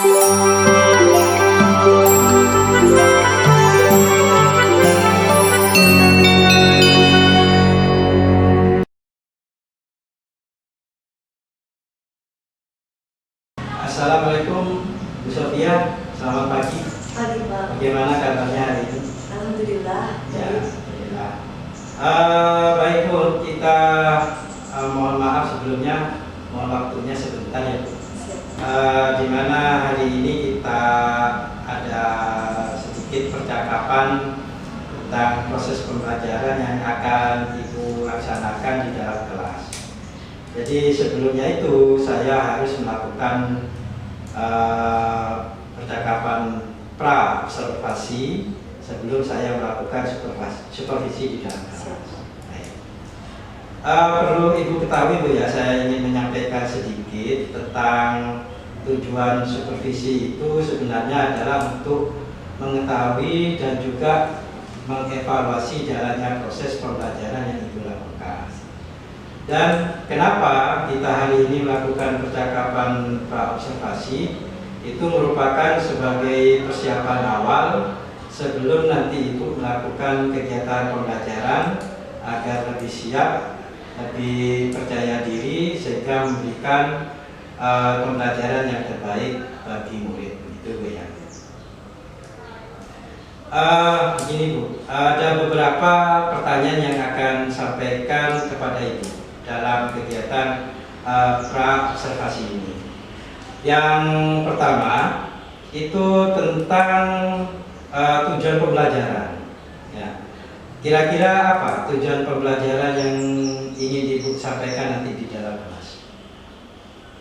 Assalamualaikum Bu Sofia, selamat pagi. Pagi Pak. Bagaimana kabarnya hari ini? Alhamdulillah. Ya, alhamdulillah. Baik Bu, kita mohon maaf sebelumnya, mohon waktunya sebentar ya Bu. Di mana hari ini kita ada sedikit percakapan tentang proses pembelajaran yang akan Ibu laksanakan di dalam kelas. Jadi sebelumnya itu saya harus melakukan percakapan pra observasi sebelum saya melakukan supervisi di dalam kelas. Perlu Ibu ketahui Bu ya, saya ingin menyampaikan sedikit tentang tujuan supervisi itu sebenarnya adalah untuk mengetahui dan juga mengevaluasi jalannya proses pembelajaran yang Ibu lakukan. Dan kenapa kita hari ini melakukan percakapan pra-observasi? Itu merupakan sebagai persiapan awal sebelum nanti Ibu melakukan kegiatan pembelajaran agar lebih siap, lebih percaya diri, sehingga memberikan pembelajaran yang terbaik bagi murid. Itu Bu ya. Begini Bu, ada beberapa pertanyaan yang akan sampaikan kepada Ibu dalam kegiatan pra-observasi ini. Yang pertama itu tentang tujuan pembelajaran. Ya. Kira-kira apa tujuan pembelajaran yang ingin Ibu sampaikan nanti di dalam kelas?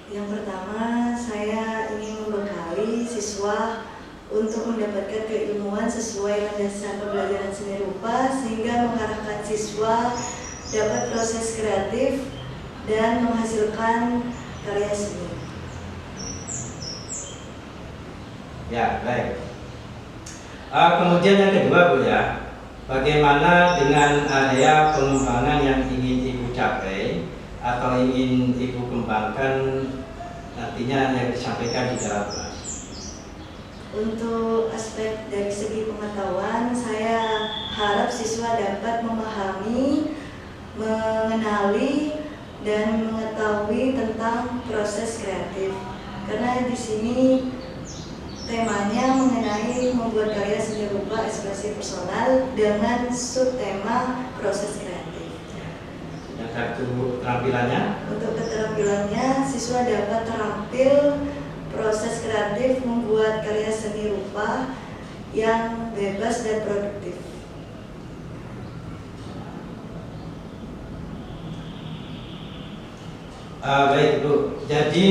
Yang pertama, saya ingin membekali siswa untuk mendapatkan keilmuan sesuai landasan pembelajaran seni rupa, sehingga mengarahkan siswa dapat proses kreatif dan menghasilkan karya seni. Ya, baik. Kemudian yang kedua Bu ya, bagaimana dengan area pengembangan yang ingin Ibu capai atau ingin Ibu kembangkan nantinya yang disampaikan di dalam kelas? Untuk aspek dari segi pengetahuan, saya harap siswa dapat memahami, mengenali, dan mengetahui tentang proses kreatif. Karena di sini temanya mengenai membuat karya seni rupa ekspresi personal dengan subtema proses kreatif. Yang satu keterampilannya? Untuk keterampilannya, siswa dapat terampil proses kreatif membuat karya seni rupa yang bebas dan produktif. Baik Bu, jadi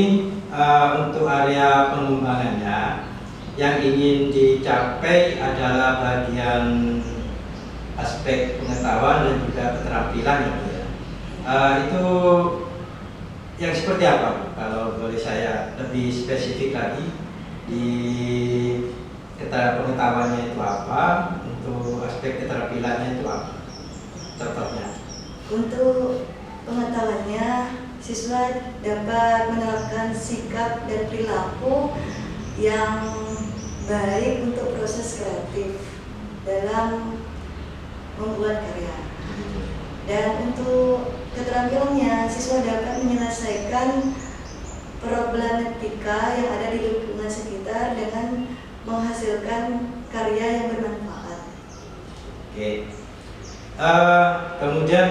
untuk area pengembangannya yang ingin dicapai adalah bagian aspek pengetahuan dan juga keterampilan ya Bu ya. Itu yang seperti apa Bu? Kalau boleh saya lebih spesifik lagi di pengetahuannya itu apa, untuk aspek keterampilannya itu apa? Contohnya? Untuk pengetahuannya, siswa dapat menerapkan sikap dan perilaku yang baik untuk proses kreatif dalam membuat karya. Dan untuk keterampilannya, siswa dapat menyelesaikan problematika yang ada di lingkungan sekitar dengan menghasilkan karya yang bermanfaat. Oke. Kemudian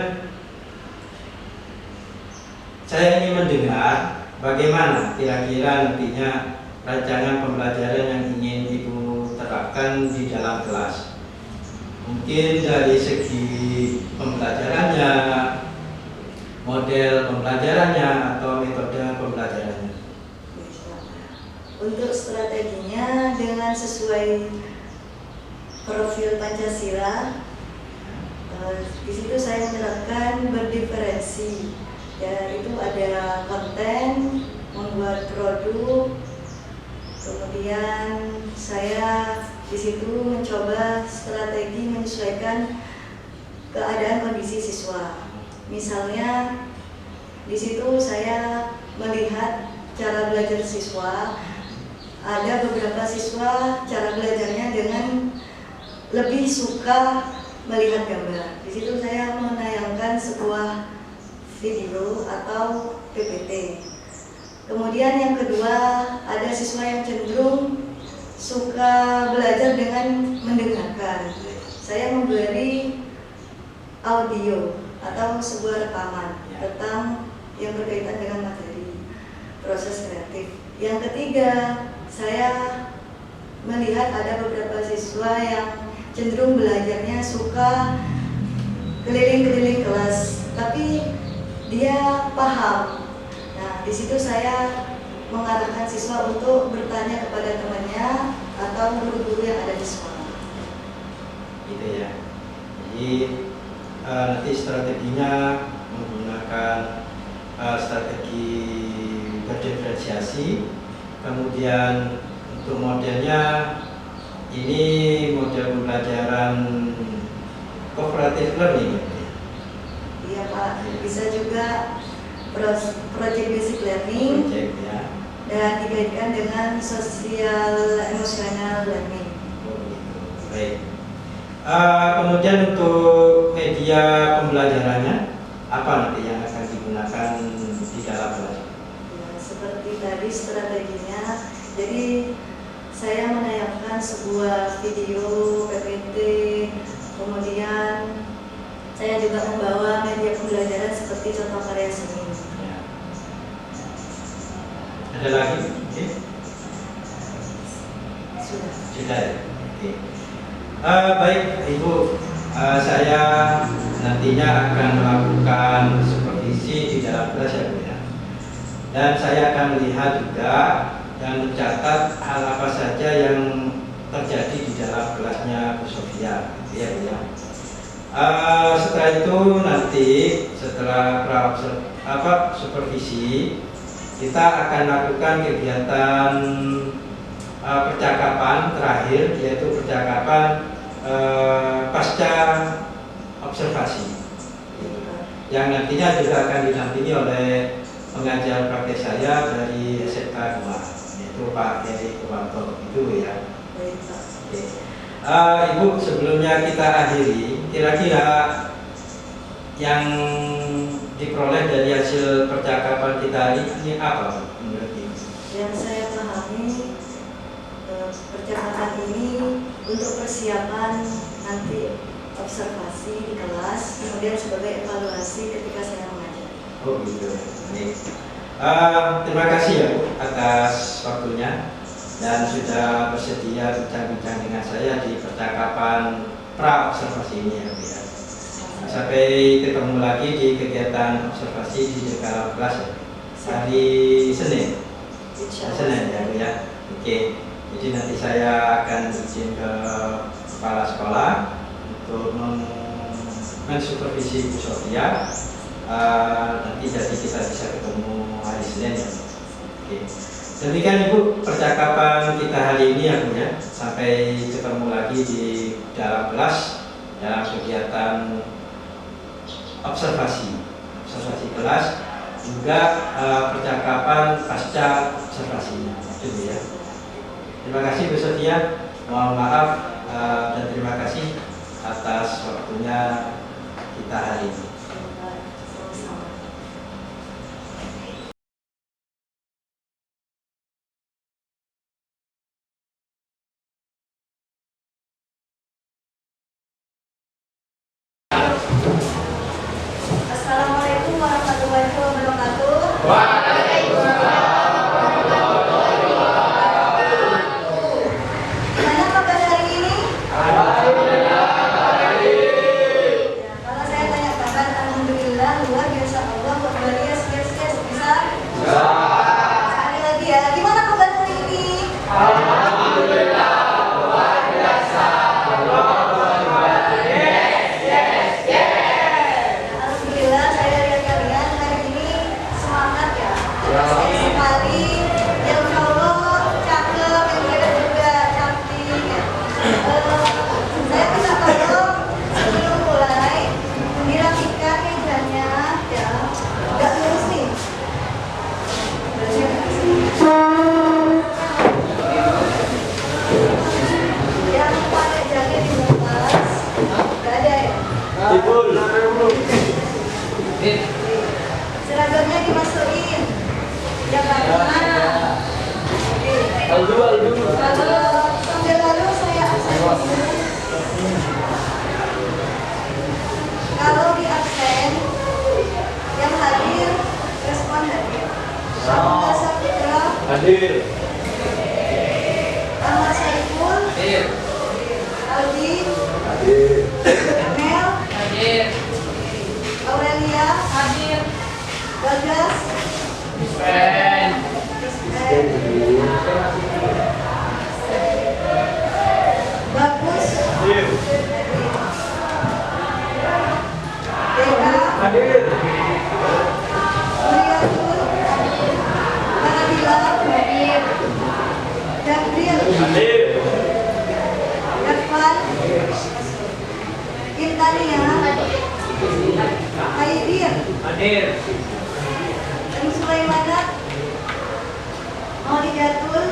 saya ingin mendengar bagaimana kira-kira nantinya rancangan pembelajaran yang ingin Ibu terapkan di dalam kelas. Mungkin dari segi pembelajarannya, model pembelajarannya, atau metode pembelajarannya. Untuk strateginya, dengan sesuai profil Pancasila, di situ saya menerapkan berdiferensi. Ya, itu ada konten, membuat produk, kemudian saya di situ mencoba strategi menyesuaikan keadaan kondisi siswa. Misalnya di situ saya melihat cara belajar siswa, ada beberapa siswa cara belajarnya dengan lebih suka melihat gambar. Di situ saya menayangkan sebuah video atau PPT. Kemudian yang kedua, ada siswa yang cenderung suka belajar dengan mendengarkan. Saya memberi audio atau sebuah rekaman tentang yang berkaitan dengan materi proses kreatif. Yang ketiga, saya melihat ada beberapa siswa yang cenderung belajarnya suka keliling-keliling kelas, tapi dia paham. Nah, di situ saya mengarahkan siswa untuk bertanya kepada temannya atau guru-guru yang ada di sekolah. Gitu ya. Jadi nanti strateginya menggunakan strategi berdiferensiasi. Kemudian untuk modelnya ini model pembelajaran cooperative learning. Iya Pak, bisa juga project basic learning Ya. dan dikaitkan dengan sosial emosional learning. Oh, gitu. Baik. Kemudian untuk media pembelajarannya apa nanti yang akan digunakan di dalam kelas? Ya, seperti tadi strateginya, jadi saya menayangkan sebuah video PPT, kemudian saya juga membawa media pembelajaran seperti contoh karya seni. Ya. Ada lagi? Oke. Sudah ya? Oke. Baik Ibu, saya nantinya akan melakukan supervisi di dalam kelas ya Bu ya. Dan saya akan melihat juga dan mencatat hal apa saja yang terjadi di dalam kelasnya Bu Sofia, ya Bu ya. Setelah itu nanti setelah supervisi kita akan lakukan kegiatan percakapan terakhir, yaitu percakapan pasca observasi yang nantinya juga akan didampingi oleh pengajar praktek saya dari SMK 2, yaitu Pak Heri Kewanto. Itu ya. Oke. Ibu, sebelumnya kita akhiri, kira-kira yang diperoleh dari hasil percakapan kita ini apa menurut Ibu? Yang saya pahami, percakapan ini untuk persiapan nanti observasi di kelas, kemudian sebagai evaluasi ketika saya mengajar. Oh gitu. Baik. Terima kasih ya Bu atas waktunya dan sudah bersedia bincang-bincang dengan saya di percakapan pra observasi ini ya Bu ya. Sampai ketemu lagi di kegiatan observasi di dalam kelas ya. Hari Senin. Senin ya Bu ya. Oke. Jadi nanti saya akan izin ke kepala sekolah untuk mensupervisi Bu Sofia. Nanti jadi kita bisa ketemu hari Senin ya. Oke. Demikian Ibu percakapan kita hari ini ya Bu ya. Sampai ketemu lagi di dalam kelas dalam kegiatan observasi kelas, juga percakapan pasca observasinya. Itu ya. Terima kasih Bu Sofia. Mohon maaf dan terima kasih atas waktunya kita hari ini. Assalamualaikum warahmatullahi wabarakatuh. Gimana kabar hari ini? Ya, kalau saya tanya kabar Sambil lalu saya absen dulu. Kalau di absen, yang hadir respon hadir. Samuel Saputra Hadir. Ahmad Saiful Hadir. Aldi Hadir. Amel Hadir. Aurelia Hadir. Bagas Dispen. Bagus Hadir. Deka Hadir. Muriatul Manabila Gabriel Hadir. Irfan Intania Haidir Hadir. dan Sulaimana Maulidatul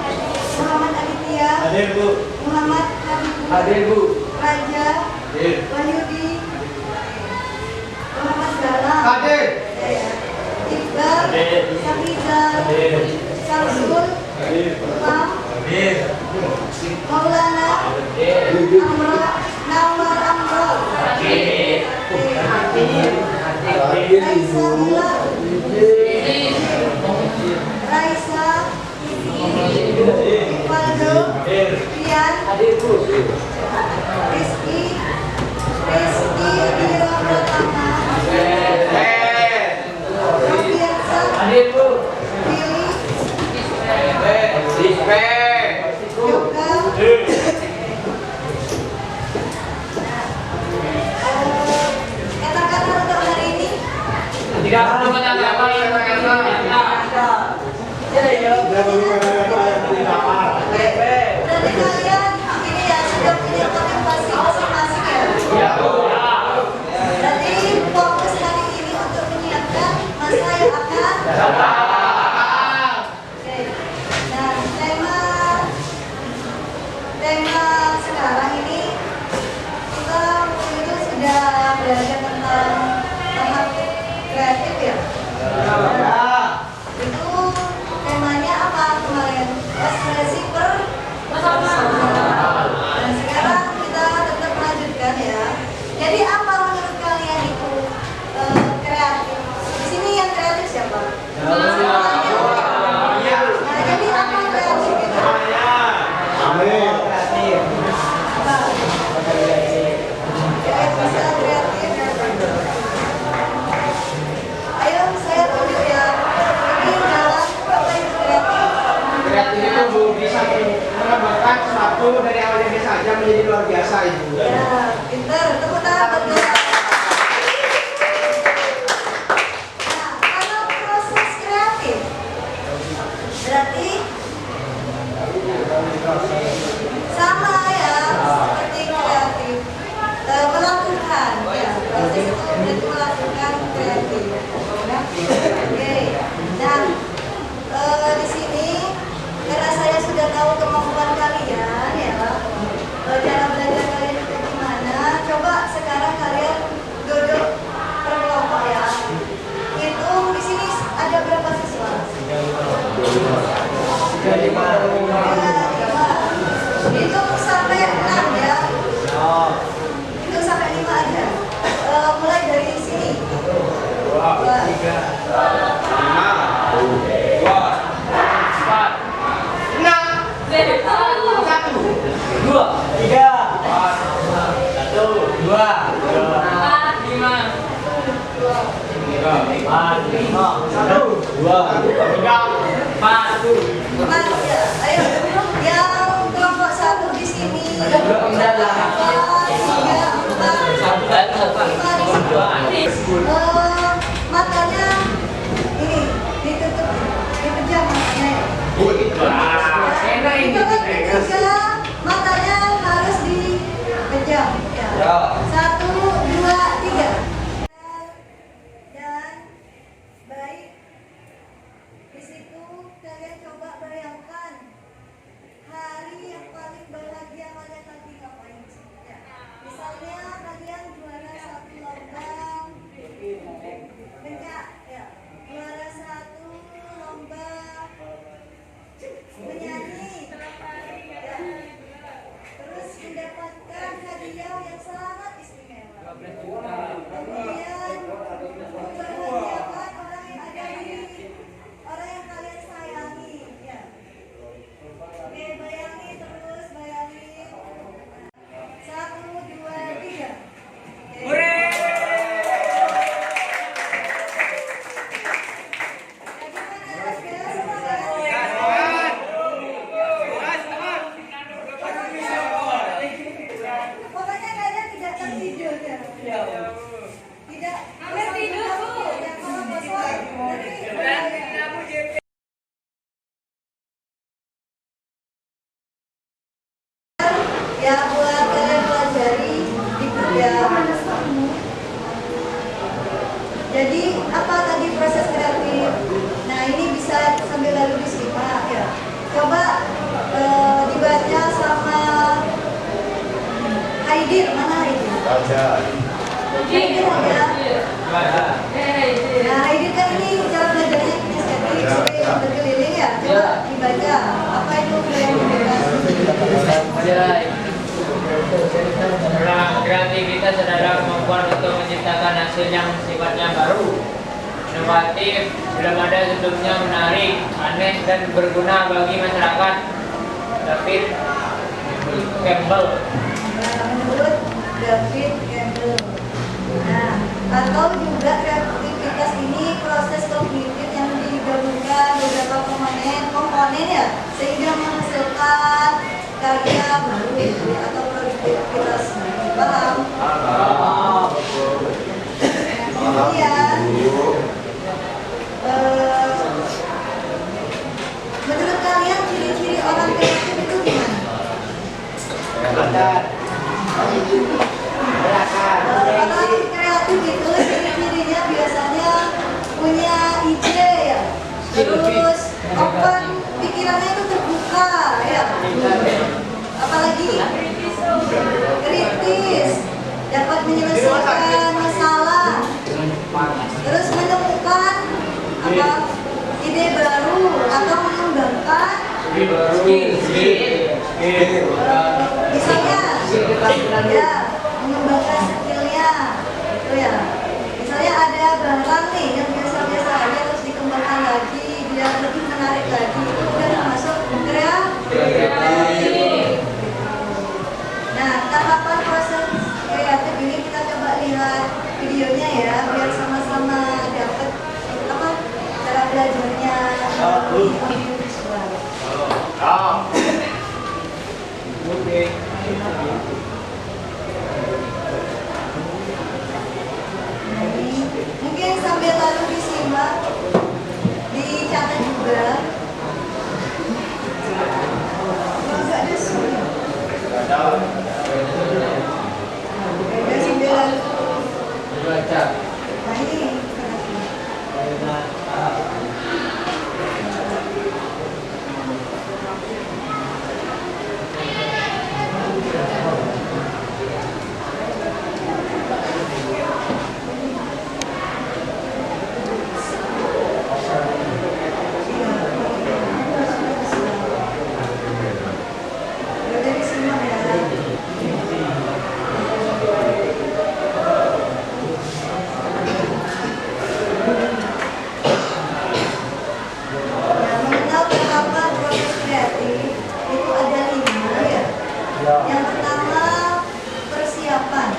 Muhammad Aditya Hadir, Bu. Muhammad Habibur Hadir, Bu. Raja Hadir. Wahyudi Muhammad Galang Hadir. Iqbal Hadir. Safizal Hadir. Samsul Hadir. Imam Hadir. Maulana Amro Nawar Amro Hadir. Raisa Mila Raisa Iqbaldo Rian Hadir, Bu. Rizky Dira Pratama Robiansa Hadir, Bu. Billy Dispen. Yoga katakanlah untuk hari ini Tidak perlu menanggapi dari kalian ini ya sudah punya motivasi masing-masing ya. Berarti fokus hari ini untuk menyiapkan masa yang akan datang. Oke. Nah, tema sekarang ini kita waktu itu sudah belajar tentang tahap kreatif ya. Itu temanya apa kemarin? Ekspresi personal. Dan sekarang kita tetap melanjutkan ya. Jadi apa menurut kalian itu kreatif? Di sini yang kreatif siapa? Semuanya. Nah, jadi apa kreatif itu? Apa? Ya, bisa kreatif. Ayo saya tunjuk ya. Ini dalam apa itu kreatif? Kreatif itu Bu bisa mengembangkan sesuatu dari awal yang biasa aja menjadi luar biasa Ibu. Ya, pintar. Tepuk tangan buat dia. Nah, kalau proses kreatif berarti sama ya seperti kreatif melakukan ya proses itu berarti melakukan kreatif. Oke, nah di sini karena saya sudah tahu kemampuan kalian ya cara belajar kalian itu gimana, coba sekarang kalian Ya buat kalian pelajari di grup ya. Jadi apa tadi proses kreatif? Nah ini bisa sambil lalu disimak ya. Coba dibaca sama Haidit, mana Haidit? Haidit ada. Nah Haidit kan ini cara belajarnya kinestetik, sering berkeliling ya. Coba dibaca apa itu kreativitas? Kreativitas adalah kemampuan untuk menciptakan hasil yang sifatnya baru, inovatif, belum ada sebelumnya, menarik, aneh, dan berguna bagi masyarakat. David Campbell. Menurut David Campbell. Nah, atau juga kreativitas ini proses kognitif yang digabungkan beberapa komponen ya, sehingga menghasilkan karya baru atau produktivitas. Paham? Kemudian menurut kalian ciri-ciri orang kreatif itu gimana? Orang kreatif itu ciri-cirinya biasanya punya ide ya, terus open, pikirannya itu terbuka ya, apalagi kritis, dapat menyelesaikan masalah, terus menemukan apa ide baru atau mengembangkan misalnya ya mengembangkan skillnya itu ya, misalnya ada barang nih yang biasa-biasa aja terus dikembangkan lagi biar lebih menarik lagi, itu udah termasuk kreatif. Nah tahapan proses kreatif ini kita coba lihat videonya ya biar sama-sama dapat apa cara belajarnya melalui audio visual. Mungkin sambil lalu disimak, dicatat juga. Kalau nggak ada sulit. Ada sambil lalu. Nah ini. Udah disimak ya. Mengenal tahapan proses kreatif itu ada 5 ya. Yang pertama persiapan.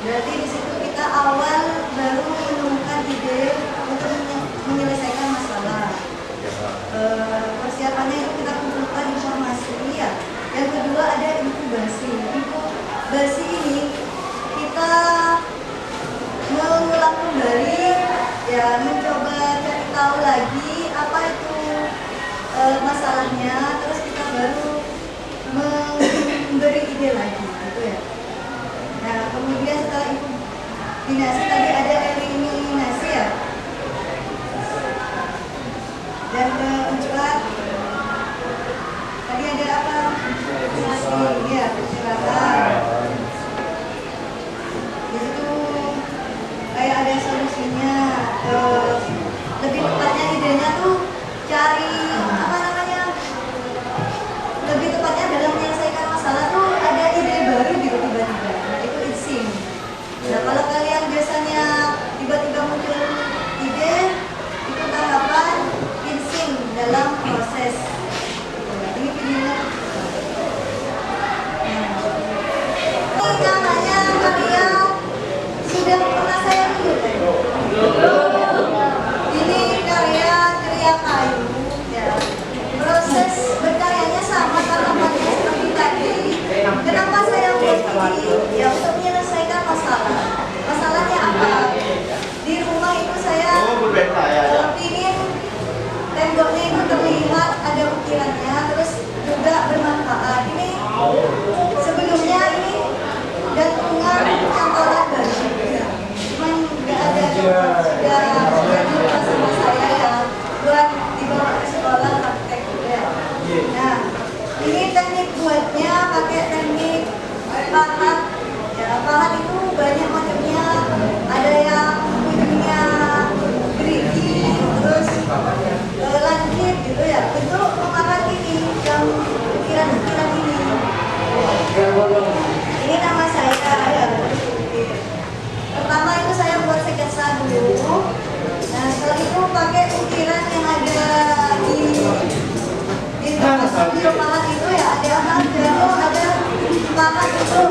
Berarti di situ kita awal baru menemukan ide untuk menyelesaikan masalah. Persiapannya itu kita kumpulkan informasi ya. Yang kedua ada inkubasi. Inkubasi ini kita mengulang kembali ya, mencoba cari tahu lagi apa itu masalahnya, terus kita baru memberi ide lagi gitu ya. Nah kemudian setelah inkubasi tadi ada eliminasi ya, dan keempat tadi ada apa? Masih ya persilakan. Di situ kayak ada solusinya, lebih tepatnya idenya tuh cari apa namanya, lebih tepatnya dalam menyelesaikan masalah tuh ada ide baru gitu tiba-tiba. Nah itu itsim. Nah kalau kalian biasanya Ini teknik buatnya pakai teknik pahat. Ya, pahat itu banyak macamnya. Ada yang ujungnya gerigi, terus lancip gitu ya. Bentuk pahat ini yang ukiran-ukiran ini. Ini nama saya ya. Pertama itu saya buat sketsa dulu. Nah setelah itu pakai ukiran yang ada di pahat itu ya, ada pahat itu.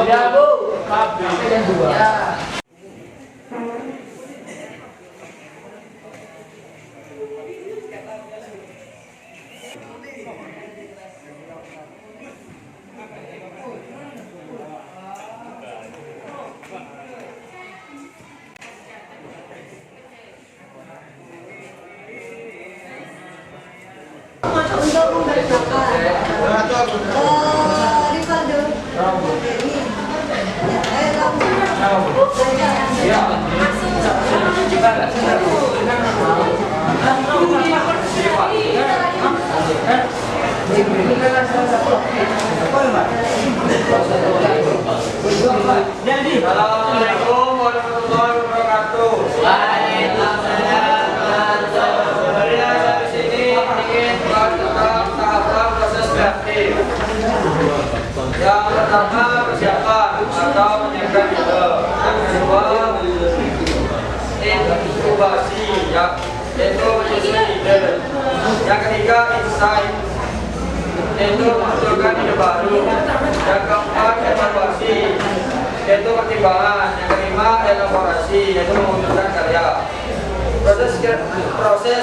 Ya, Bu. Ya. Untuk membacakan Rivaldo ini Assalamualaikum warahmatullahi wabarakatuh. Tahapan proses kreatif. Yang pertama persiapan atau menyiapkan ide. Yang kedua inkubasi, yaitu menyusun ide. Yang ketiga insight, yaitu memunculkan ide baru. Yang keempat evaluasi, yaitu pertimbangan. Yang kelima elaborasi, yaitu memunculkan karya. Proses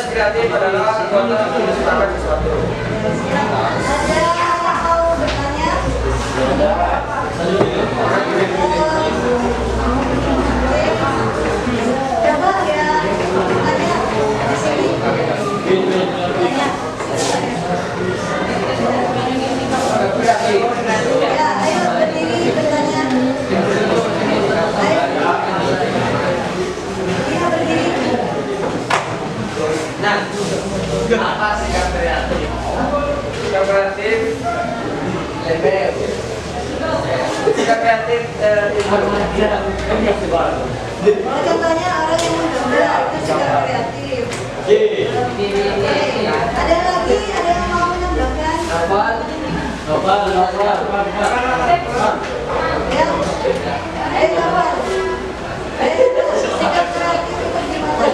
kreatif adalah suatu yang menciptakan sesuatu. ada yang mau bertanya? Coba ya bertanya di sini. Tanya. Ya, ayo berdiri bertanya. Ayo. Iya berdiri. Nah, apa sikap kreatif? Sikap kreatif, sikap kreatif Contohnya orang yang menggambar itu sikap kreatif. Ada lagi, ada yang mau menambahkan? Ya, ayo gambar. Ayo, sikap kreatif itu gimana?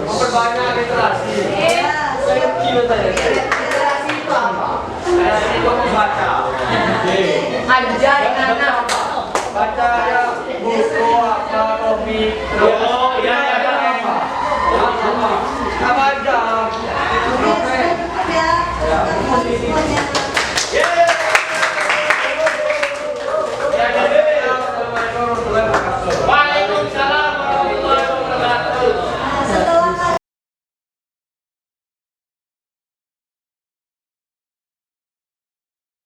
memperbanyak literasi. Ya, siap. Literasi itu apa? Literasi itu membaca. Ajarin anak. Baca ya buku apa komik. Oh, iya, iya. Apa aja? Oke, sudah cukup ya. Terima kasih semuanya. Waalaikumsalam warahmatullahi wabarakatuh.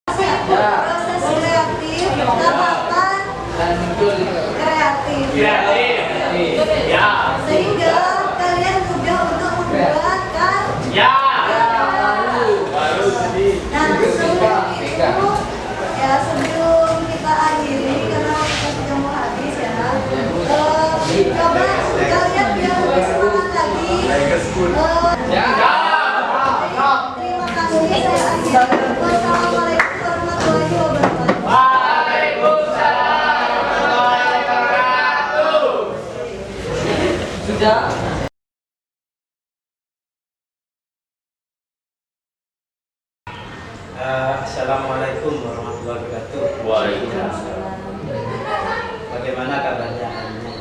Nah, setelah proses kreatif, tahapan kreatif. Ya. Sehingga kalian mudah untuk membuat Ya. Nah, sebelum itu, ya sebelum kita akhiri karena waktu sudah mau habis ya. Coba kalian biar lebih semangat lagi. Terima kasih. Saya akhiri. Wassalamualaikum warahmatullahi wabarakatuh. Waalaikumsalam warahmatullahi wabarakatuh. Sudah. Assalamualaikum warahmatullahi wabarakatuh. Waalaikumsalam. Bagaimana kabarnya hari ini?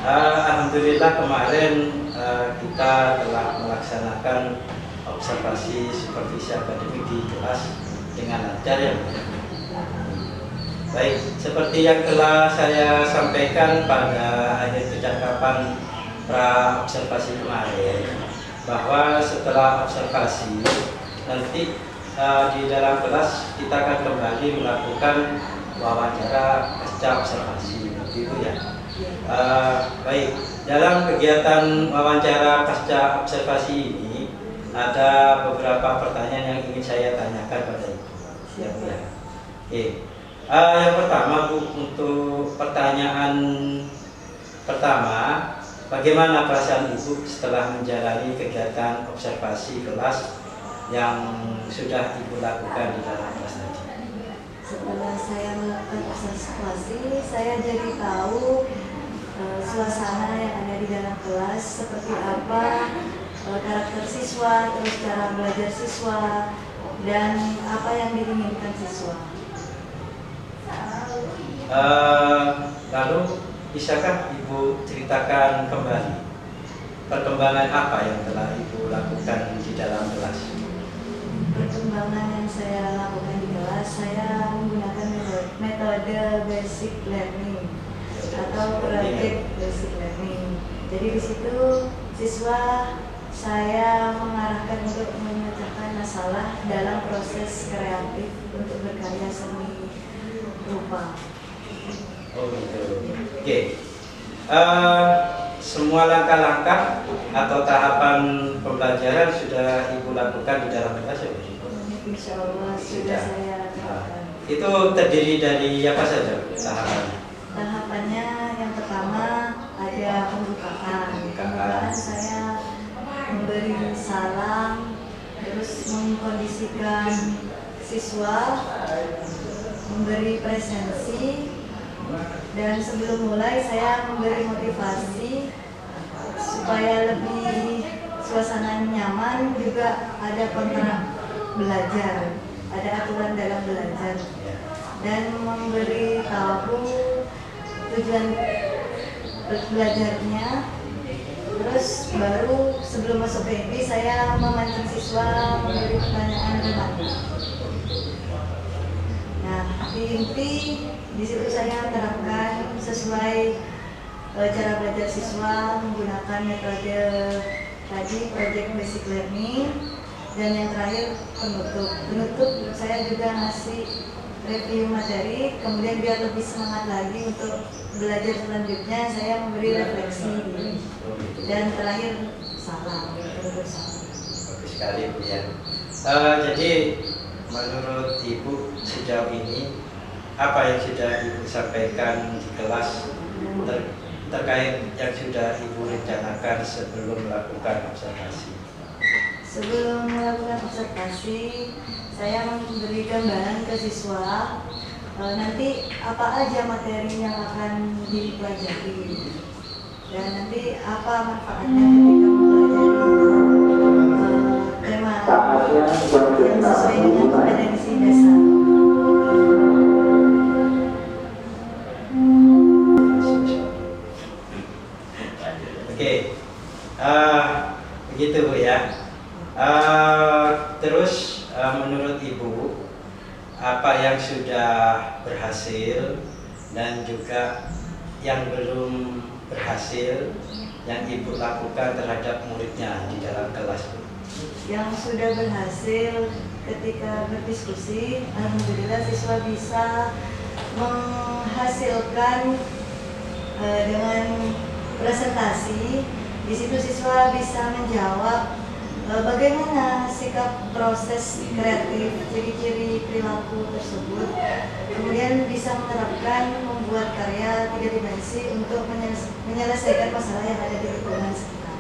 Alhamdulillah kemarin kita telah melaksanakan observasi supervisi akademik di kelas dengan lancar ya. Baik, seperti yang telah saya sampaikan pada akhir percakapan pra observasi kemarin, bahwa setelah observasi nanti di dalam kelas kita akan kembali melakukan wawancara pasca observasi, begitu ya. Baik, dalam kegiatan wawancara pasca observasi ini ada beberapa pertanyaan yang ingin saya tanyakan pada Ibu. Ya, Bu ya. Oke. Yang pertama Bu, untuk pertanyaan pertama, bagaimana perasaan Ibu setelah menjalani kegiatan observasi kelas yang sudah Ibu lakukan di dalam kelas tadi? Setelah saya melakukan observasi, saya jadi tahu suasana yang ada di dalam kelas seperti apa, karakter siswa, terus cara belajar siswa, dan apa yang diinginkan siswa. Lalu bisakah Ibu ceritakan kembali perkembangan apa yang telah Ibu lakukan di dalam kelas? Perkembangan yang saya lakukan di kelas, saya menggunakan metode basic learning atau project basic learning. Jadi di situ siswa saya mengarahkan untuk memecahkan masalah dalam proses kreatif untuk berkarya seni rupa. Oh gitu. Oke. Semua langkah-langkah atau tahapan pembelajaran sudah Ibu lakukan di dalam kelas ya? Insya Allah sudah saya lakukan. Itu terdiri dari apa saja tahapannya? Tahapannya yang pertama ada pembukaan. Pembukaan saya memberi salam, terus mengkondisikan siswa, memberi presensi, dan sebelum mulai saya memberi motivasi supaya lebih suasana nyaman, juga ada kontrak belajar, ada aturan dalam belajar, dan memberi tahu tujuan belajarnya. Terus baru sebelum masuk PIB saya memancing siswa memberi pertanyaan relevan. Nah, di inti di situ saya terapkan sesuai cara belajar siswa menggunakan metode tadi project basic learning, dan yang terakhir penutup saya juga ngasih review materi, kemudian biar lebih semangat lagi untuk belajar selanjutnya saya memberi refleksi, dan terakhir salam. Bagus sekali Bu ya. Jadi menurut Ibu sejauh ini apa yang sudah Ibu sampaikan di kelas terkait yang sudah Ibu rencanakan sebelum melakukan observasi? Sebelum melakukan observasi, saya memberi gambaran ke siswa nanti apa aja materi yang akan dipelajari, dan nanti apa manfaatnya ketika mempelajari tema yang sesuai dengan kompetensi dasar. Oke, begitu Bu ya. Terus menurut Ibu apa yang sudah berhasil dan juga yang belum berhasil yang Ibu lakukan terhadap muridnya di dalam kelas? Yang sudah berhasil ketika berdiskusi, alhamdulillah siswa bisa menghasilkan dengan presentasi. Di situ siswa bisa menjawab bagaimana sikap proses kreatif, ciri-ciri perilaku tersebut, kemudian bisa menerapkan membuat karya 3 dimensi untuk menyelesaikan masalah yang ada di lingkungan sekitar.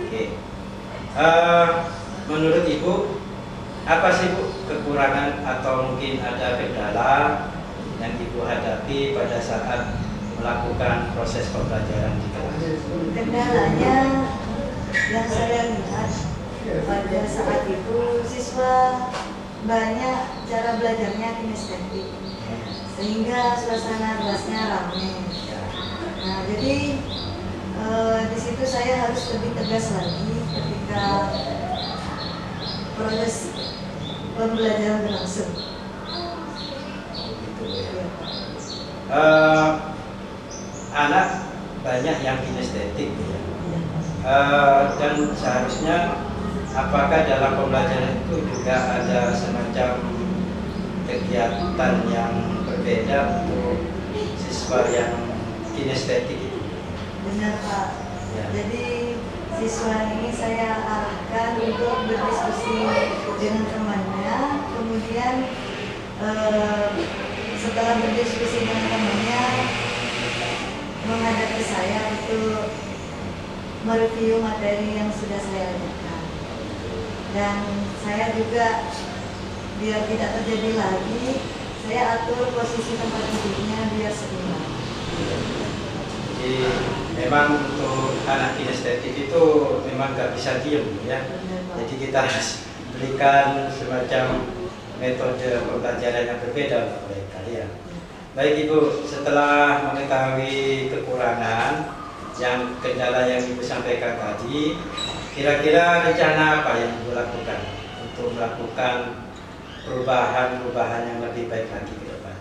Oke. Menurut Ibu apa sih Bu kekurangan atau mungkin ada kendala yang Ibu hadapi pada saat melakukan proses pembelajaran di kelas? Kendalanya yang saya lihat pada saat itu siswa banyak cara belajarnya kinestetik, sehingga suasana kelasnya ramai. Nah, jadi di situ saya harus lebih tegas lagi ketika proses pembelajaran berlangsung. Anak banyak yang kinestetik ya. Dan seharusnya apakah dalam pembelajaran itu juga ada semacam kegiatan yang berbeda untuk siswa yang kinestetik itu? Benar Pak. Ya. Jadi siswa ini saya arahkan untuk berdiskusi dengan temannya, kemudian setelah berdiskusi dengan temannya menghadap ke saya untuk mereview materi yang sudah saya ajarkan. Dan saya juga biar tidak terjadi lagi, saya atur posisi tempat duduknya biar seimbang. Jadi memang untuk anak kinestetik itu memang nggak bisa diem ya. Jadi kita harus berikan semacam metode pembelajaran yang berbeda untuk mereka ya. Baik Ibu, setelah mengetahui kekurangan yang kendala yang Ibu sampaikan tadi, kira-kira rencana apa yang Ibu lakukan untuk melakukan perubahan yang lebih baik lagi ke depan?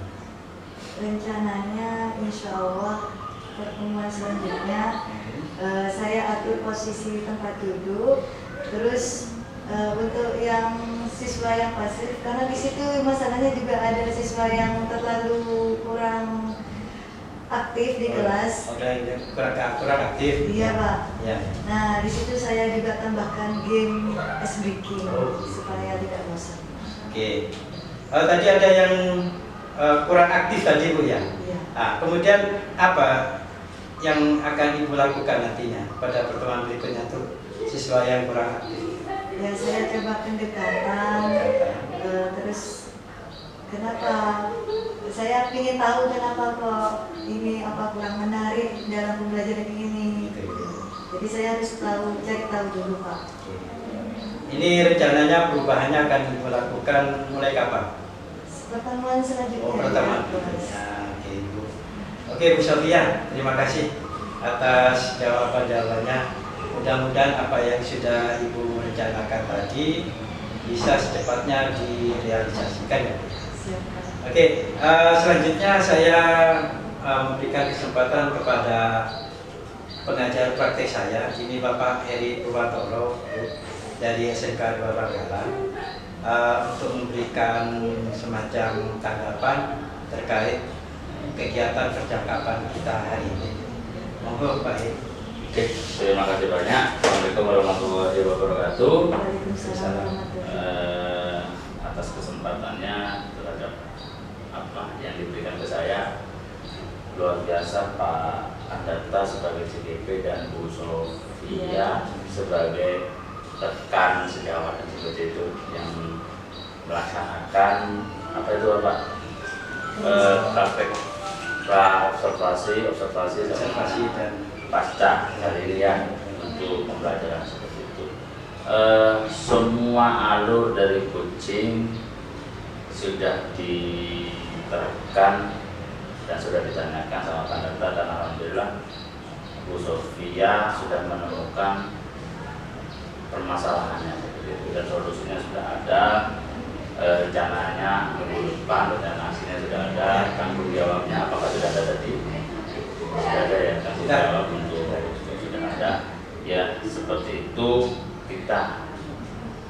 Rencananya insya Allah pertemuan selanjutnya saya atur posisi tempat duduk, terus untuk yang siswa yang pasif, karena di situ masalahnya juga ada siswa yang terlalu kurang aktif di kelas. Kurang aktif. Iya Pak. Ya. Nah di situ saya juga tambahkan game ice breaking supaya tidak bosan. Oke. Tadi ada yang kurang aktif tadi Bu ya. Iya. Nah, kemudian apa yang akan Ibu lakukan nantinya pada pertemuan berikutnya tuh siswa yang kurang aktif? Ya saya coba pendekatan, terus kenapa saya ingin tahu kenapa kok ini apa kurang menarik dalam pembelajaran ini. Jadi saya harus cari tahu dulu Pak. Ini rencananya perubahannya akan Ibu lakukan mulai kapan? Pertemuan selanjutnya. Oh, pertemuan. Nah, oke Ibu. Oke Bu Sofia, terima kasih atas jawaban-jawabannya. Mudah-mudahan apa yang sudah Ibu rencanakan tadi bisa secepatnya direalisasikan ya. Oke, selanjutnya saya memberikan kesempatan kepada pengajar praktek saya. Ini Bapak Heri Purwantoro dari SMK 2 Bangkalan untuk memberikan semacam tanggapan terkait kegiatan percakapan kita hari ini. Monggo Pak Heri. Oke, terima kasih banyak. Assalamualaikum warahmatullahi wabarakatuh. Atas kesempatannya terhadap apa yang diberikan ke saya, luar biasa Pak Andarta sebagai CDP dan Bu Sofia sebagai rekan sejawat seperti itu yang melaksanakan apa itu Pak praktek observasi dan pasca hari ini ya untuk pembelajaran seperti itu. Semua alur dari coaching sudah diterapkan dan sudah ditanyakan sama Pak Andarta, dan alhamdulillah Bu Sofia sudah menemukan permasalahannya seperti itu dan solusinya sudah ada. Rencananya minggu depan rencana sudah ada, tanggung jawabnya apakah sudah ada tadi? Sudah ada ya, tanggung jawab untuk sudah ada ya, seperti itu kita.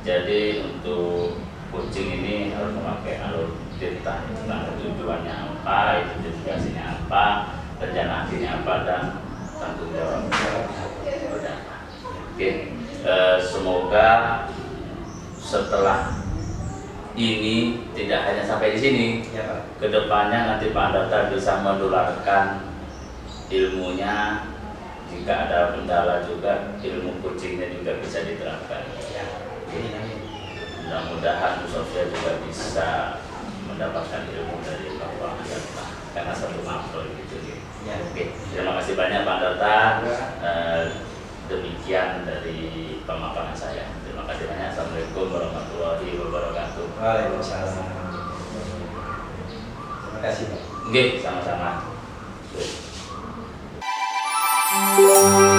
Jadi untuk coaching ini harus memakai alur cerita tentang tujuannya apa, identifikasinya apa, rencana akhirnya apa, dan tanggung jawabnya seperti apa. Oke, semoga setelah ini tidak hanya sampai di sini, ya Pak. Kedepannya nanti Pak Andarta bisa menularkan ilmunya. Jika ada kendala juga, ilmu coachingnya juga bisa diterapkan. Ya. Mudah-mudahan Bu Sofia juga bisa mendapatkan ilmu dari Bapak Andarta karena satu makhluk gitu. Ya. Oke, terima kasih banyak Pak Andarta. Demikian dari pemaparan saya. Terima kasih banyak. Assalamualaikum warahmatullahi wabarakatuh. Waalaikumsalam. Terima kasih Pak. Oke, sama-sama. Thank you.